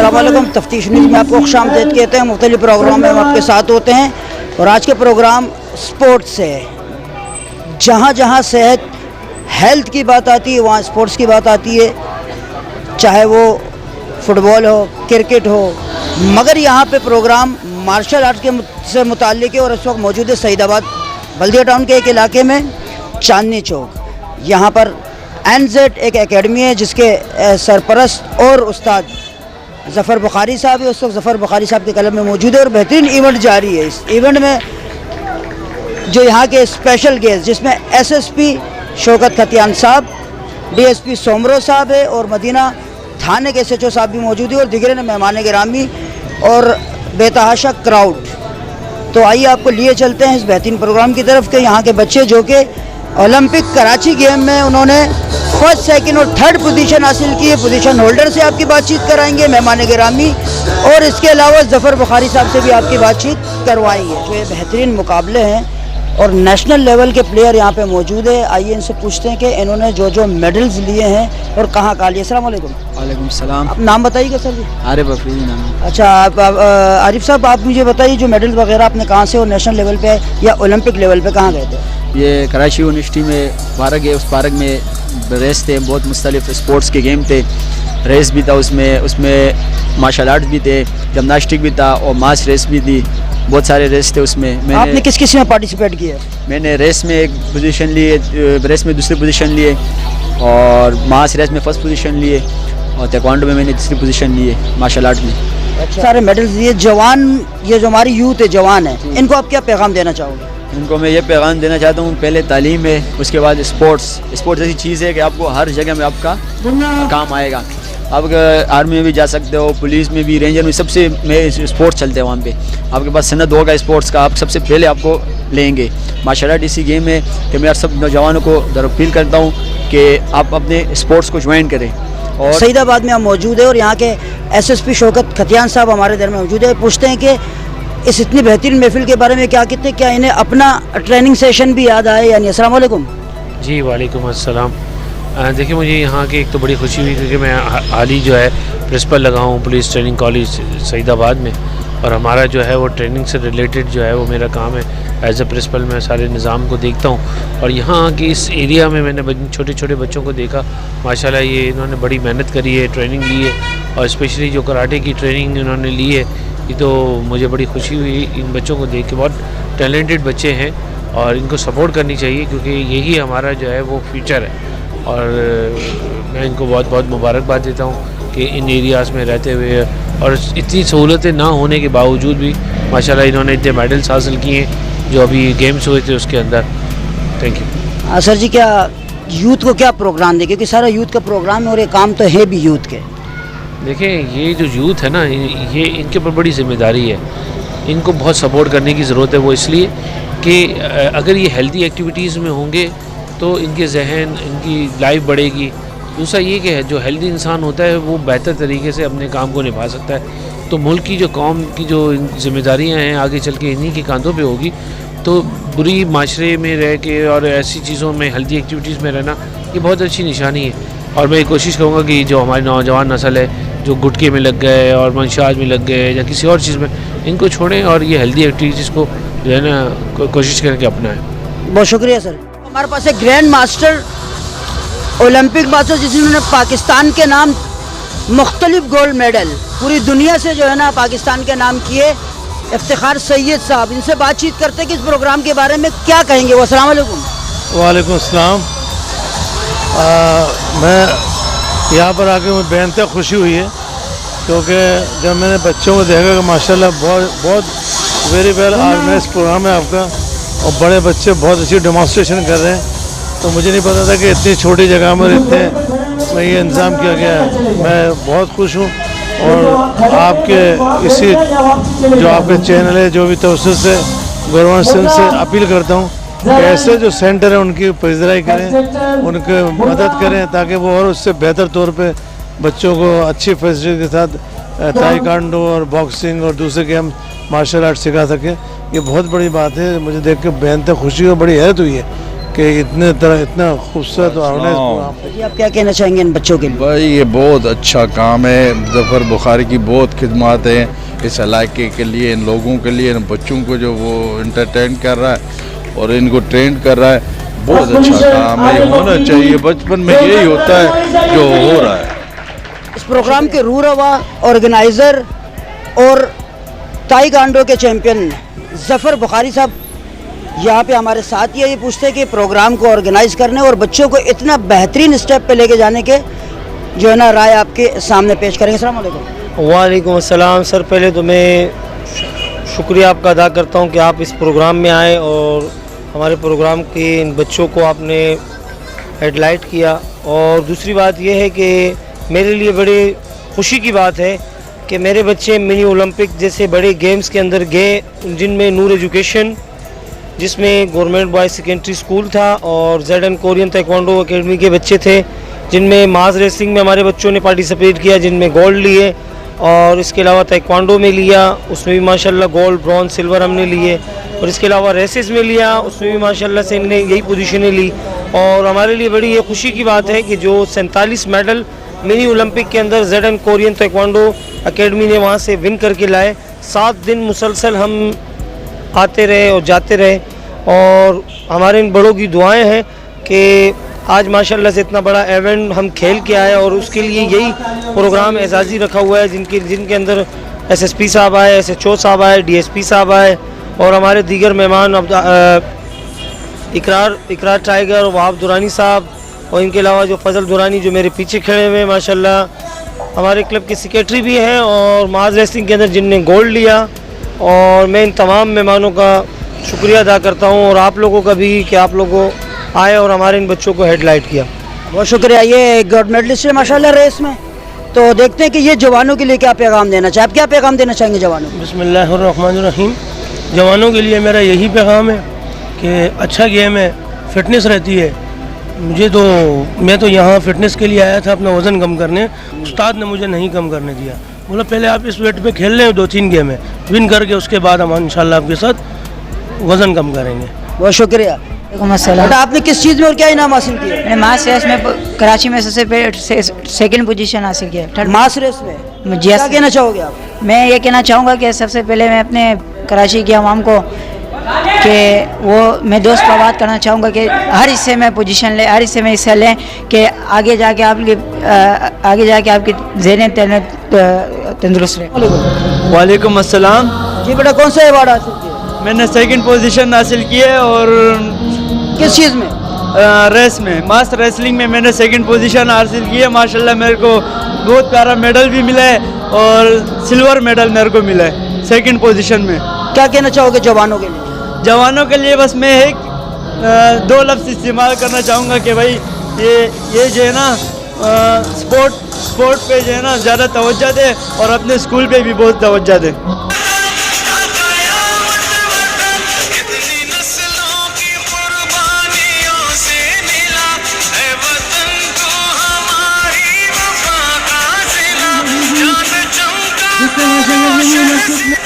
अस्सलाम वालेकुम। तफ्तीश न्यूज़ में आपको खुशामदीद कहते हैं। मुख्तलिफ प्रोग्राम में हम आपके साथ होते हैं और आज के प्रोग्राम स्पोर्ट्स से है। जहाँ जहाँ सेहत हेल्थ की बात आती है वहाँ स्पोर्ट्स की बात आती है, चाहे वो फुटबॉल हो, क्रिकेट हो, मगर यहाँ पे प्रोग्राम मार्शल आर्ट के से मुताल्लिक है और इस वक्त मौजूद है सईदाबाद बल्दिया टाउन के एक इलाके में चांदनी चौक। यहाँ पर NZ एक एकेडमी है जिसके सरपरस्त और उस्ताद ज़फ़र बुखारी साहब है। उस वक्त ज़फ़र बुखारी साहब के कलम में मौजूद है और बेहतरीन इवेंट जारी है। इस इवेंट में जो यहाँ के स्पेशल गेस्ट जिसमें SSP शौकत खतियान साहब, DSP सोमरो साहब है और मदीना थाने के SHO साहब भी मौजूद है और दिगरे मेहमान गिरामी और बेतहाशा क्राउड। तो आइए आपको लिए चलते हैं इस बेहतरीन प्रोग्राम की तरफ के यहाँ के बच्चे जो कि ओलंपिक कराची गेम में उन्होंने फर्स्ट, सेकंड और थर्ड पोजीशन हासिल की है। पोजीशन होल्डर से आपकी बातचीत कराएंगे मेहमान गिरामी और इसके अलावा ज़फ़र बुखारी साहब से भी आपकी बातचीत करवाएंगे। तो ये बेहतरीन मुकाबले हैं और नेशनल लेवल के प्लेयर यहाँ पे मौजूद है। आइए इनसे पूछते हैं कि इन्होंने जो जो मेडल्स लिए हैं और कहाँ कहाँ लिए। अस्सलाम वालेकुम। वालेकुम सलाम। आप नाम बताइएगा सर जी। आरिफ अफरीदी नाम है। अच्छा, आप आरिफ साहब आप मुझे बताइए जो मेडल्स वगैरह आपने कहाँ से और नेशनल लेवल पे या ओलंपिक लेवल पे कहाँ गए थे? ये कराची यूनिवर्सिटी में पार्क है, उस पार्क में रेस थे, बहुत मुख्तलिफ स्पोर्ट्स के गेम थे। रेस भी था उसमें मार्शल आर्ट भी थे, जिम्नास्टिक भी था और मास रेस भी थी। बहुत सारे रेस थे उसमें। आपने किस किस में पार्टिसिपेट किया? मैंने रेस में एक पोजीशन लिए, रेस में दूसरी पोजीशन लिए और मास रेस में फर्स्ट पोजीशन लिए और ताइक्वांडो में मैंने तीसरी पोजीशन लिए मार्शल आर्ट में। अच्छा, सारे मेडल्स दिए। जवान, ये जो हमारी यूथ है, जवान है, इनको आप क्या पैगाम देना चाहोगे? उनको मैं ये पैगाम देना चाहता हूँ, पहले तालीम है, उसके बाद स्पोर्ट्स ऐसी चीज़ है कि आपको हर जगह में आपका काम आएगा। आप आर्मी में भी जा सकते हो, पुलिस में भी, रेंजर में, सबसे में स्पोर्ट्स चलते हैं वहाँ पे। आपके पास सनद होगा स्पोर्ट्स का, आप सबसे पहले आपको लेंगे। मार्शल आर्ट इसी गेम है कि मैं सब नौजवानों को अपील करता हूँ कि आप अपने स्पोर्ट्स को ज्वाइन करें। और सईदाबाद में हम मौजूद है और यहाँ के SSP शौकत खतियान साहब हमारे दर में मौजूद है। पूछते हैं कि इस इतनी बेहतरीन महफिल के बारे में क्या कहते हैं, क्या इन्हें अपना ट्रेनिंग सेशन भी याद आए यानी? अस्सलाम वालेकुम। जी वालेकुम अस्सलाम। देखिए, मुझे यहाँ की एक तो बड़ी खुशी हुई क्योंकि मैं हाल ही जो है प्रिंसिपल लगा हूँ पुलिस ट्रेनिंग कॉलेज सईदाबाद में और हमारा जो है वो ट्रेनिंग से रिलेटेड जो है वो मेरा काम है। एज ए प्रिंसिपल मैं सारे निज़ाम को देखता हूँ और यहाँ के इस एरिया में मैंने छोटे छोटे बच्चों को देखा। माशाल्लाह ये इन्होंने बड़ी मेहनत करी है, ट्रेनिंग ली है और स्पेशली जो कराटे की ट्रेनिंग इन्होंने ली है, ये तो मुझे बड़ी खुशी हुई इन बच्चों को देख के। बहुत टैलेंटेड बच्चे हैं और इनको सपोर्ट करनी चाहिए क्योंकि यही हमारा जो है वो फ्यूचर है। और मैं इनको बहुत बहुत मुबारकबाद देता हूँ कि इन एरियाज़ में रहते हुए और इतनी सहूलतें ना होने के बावजूद भी माशाल्लाह इन्होंने इतने मेडल्स हासिल किए हैं जो अभी गेम्स हुए थे उसके अंदर। Thank you. सर जी, क्या यूथ को क्या प्रोग्राम दे, क्योंकि सारा यूथ का प्रोग्राम है और ये काम तो है भी यूथ के? देखें, ये जो यूथ है ना, ये इनके ऊपर बड़ी जिम्मेदारी है। इनको बहुत सपोर्ट करने की ज़रूरत है। वो इसलिए कि अगर ये हेल्दी एक्टिविटीज़ में होंगे तो इनके जहन, इनकी लाइफ बढ़ेगी। दूसरा ये कि जो हेल्दी इंसान होता है वो बेहतर तरीके से अपने काम को निभा सकता है। तो मुल्क की जो कौम की जो जिम्मेदारियां हैं आगे चल के इन्हीं के कांधों पे होगी। तो बुरी माशरे में रह के और ऐसी चीज़ों में, हेल्दी एक्टिविटीज़ में रहना, ये बहुत अच्छी निशानी है। और मैं कोशिश करूँगा कि जो हमारी नौजवान नस्ल है जो गुटखे में लग गए और मंशाज में लग गए या किसी और चीज़ में, इनको छोड़ें और ये हेल्दी एक्टिविटीज़ को जो है ना कोशिश करके अपनाएं। बहुत शुक्रिया सर। हमारे पास एक ग्रैंड मास्टर, ओलंपिक मास्टर, जिन्होंने पाकिस्तान के नाम मुख्तलिफ गोल्ड मेडल पूरी दुनिया से जो है ना पाकिस्तान के नाम किए, इफ्तिखार सैयद साहब। इनसे बातचीत करते कि इस प्रोग्राम के बारे में क्या कहेंगे वो। अस्सलाम वालेकुम। वालेकुम अस्सलाम। मैं यहाँ पर आके मुझे बेहद खुशी हुई है क्योंकि जब मैंने बच्चों को देखा कि माशाल्लाह बहुत वेरी वेल ऑर्गेनाइज प्रोग्राम है आपका और बड़े बच्चे बहुत अच्छी डेमोन्स्ट्रेशन कर रहे हैं। तो मुझे नहीं पता था कि इतनी छोटी जगह में इतने ये इंतज़ाम किया गया है। मैं बहुत खुश हूँ और आपके इसी जो आपके चैनल है जो भी तवज्जो से गवर्नमेंट से अपील करता हूँ कि ऐसे जो सेंटर है उनकी पजराई करें, उनकी मदद करें ताकि वो और उससे बेहतर तौर पे बच्चों को अच्छी फैसिलिटी के साथ ताइक्वांडो और बॉक्सिंग और दूसरे गेम मार्शल आर्ट सिखा सके। ये बहुत बड़ी बात है। मुझे देख के बेहद खुशी और बड़ी हैरत हुई है कि इतना खूबसूरत और ऑर्गेनाइज प्रोग्राम। जी आप क्या कहना चाहेंगे इन बच्चों के लिए? भाई ये बहुत अच्छा काम है। ज़फ़र बुखारी की बहुत खिदमत है इस इलाके के लिए, इन लोगों के लिए, इन बच्चों को जो वो इंटरटेन कर रहा है और इनको ट्रेन कर रहा है। बहुत अच्छा काम है, होना चाहिए। बचपन में यही होता है जो हो रहा है। इस प्रोग्राम के रूरवा ऑर्गेनाइज़र और ताइक्वांडो के चैंपियन ज़फ़र बुखारी साहब यहाँ पे हमारे साथ ही है। ये पूछते हैं कि प्रोग्राम को ऑर्गेनाइज़ करने और बच्चों को इतना बेहतरीन स्टेप पे लेके जाने के जो है ना राय आपके सामने पेश करेंगे। अस्सलाम वालेकुम। वालेकुम अस्सलाम। सर पहले तो मैं शुक्रिया आपका अदा करता हूँ कि आप इस प्रोग्राम में आए और हमारे प्रोग्राम के इन बच्चों को आपने हेडलाइट किया। और दूसरी बात यह है कि मेरे लिए बड़ी खुशी की बात है कि मेरे बच्चे मिनी ओलंपिक जैसे बड़े गेम्स के अंदर गए, जिनमें नूर एजुकेशन, जिसमें गवर्नमेंट बॉयज़ सेकेंडरी स्कूल था, और ZN कोरियन ताइक्वांडो एकेडमी के बच्चे थे, जिनमें मास रेसिंग में हमारे बच्चों ने पार्टिसिपेट किया, जिनमें गोल्ड लिए, और इसके अलावा ताइक्वांडो में लिया, उसमें भी माशाल्लाह गोल्ड, ब्रॉन्ज, सिल्वर हमने लिए, और इसके अलावा रेसेस में लिया, उसमें भी माशाल्लाह से इनने यही पोजीशनें ली। और हमारे लिए बड़ी ये खुशी की बात है कि जो 47 मेडल मिनी ओलंपिक के अंदर ZN कोरियन ताइक्वांडो एकेडमी ने वहाँ से विन करके लाए। 7 दिन मुसलसल हम आते रहे और जाते रहे, और हमारे इन बड़ों की दुआएं हैं कि आज माशाल्लाह से इतना बड़ा इवेंट हम खेल के आए, और उसके लिए यही प्रोग्राम एजाज़ी रखा हुआ है, जिनके अंदर SSP साहब आए, SHO साहब आए, DSP साहब आए, और हमारे दीगर मेहमान इकरार टाइगर, वहाब दुरानी साहब, और इनके अलावा जो फजल दुरानी जो मेरे पीछे खड़े हुए माशाल्लाह हमारे क्लब के सेक्रेटरी भी हैं, और मास रेसलिंग के अंदर जिनने गोल्ड लिया। और मैं इन तमाम मेहमानों का शुक्रिया अदा करता हूं, और आप लोगों का भी कि आप लोगों आए और हमारे इन बच्चों को हेडलाइट किया। बहुत शुक्रिया। ये गोल्ड मेडलिस्ट है माशाल्लाह रेस में, तो देखते हैं कि ये जवानों के लिए क्या पैगाम देना चाहे। आप क्या पैगाम देना चाहेंगे जवानों को? बिस्मिल्लाहिर्रहमानिर्रहीम। जवानों के लिए मेरा यही पैगाम है कि अच्छा गेम है, फिटनेस रहती है। मैं तो यहाँ फिटनेस के लिए आया था, अपना वज़न कम करने। उस्ताद ने मुझे नहीं कम करने दिया, बोला पहले आप इस वेट पे खेल लें, 2-3 गेम है, विन करके उसके बाद हम इंशाल्लाह आपके साथ वज़न कम करेंगे। बहुत शुक्रिया। बेटा आपने किस चीज़ में और क्या इनाम हासिल किया? मैंने मास रेस में कराची में सबसे सेकंड पोजीशन हासिल किया। मास रेस में जी क्या कहना चाहोगे आप? मैं ये कहना चाहूँगा कि सबसे पहले मैं अपने कराची के अवाम को मैं दोस्त को बात करना चाहूँगा कि हर हिस्से में पोजीशन लें, हर हिस्से में हिस्सा लें, कि आगे जाके आपकी ज़हन तंदुरुस्त रहे। वालेकुम अस्सलाम। जी बेटा कौन सा अवार्ड हासिल किया? मैंने सेकंड पोजीशन हासिल की है, और किस चीज़ में? रेस में, मास रेसलिंग में मैंने सेकंड पोजीशन हासिल की है। माशाल्लाह मेरे को बहुत प्यारा मेडल भी मिला है, और सिल्वर मेडल मेरे को मिला है सेकंड पोजीशन में। क्या कहना चाहोगे जवानों के लिए? जवानों के लिए बस मैं एक 2 लफ्ज़ इस्तेमाल करना चाहूँगा कि भाई ये जो है ना स्पोर्ट पे जो है ना ज़्यादा तवज्जो दे, और अपने स्कूल पे भी बहुत तवज्जो दे। जिससे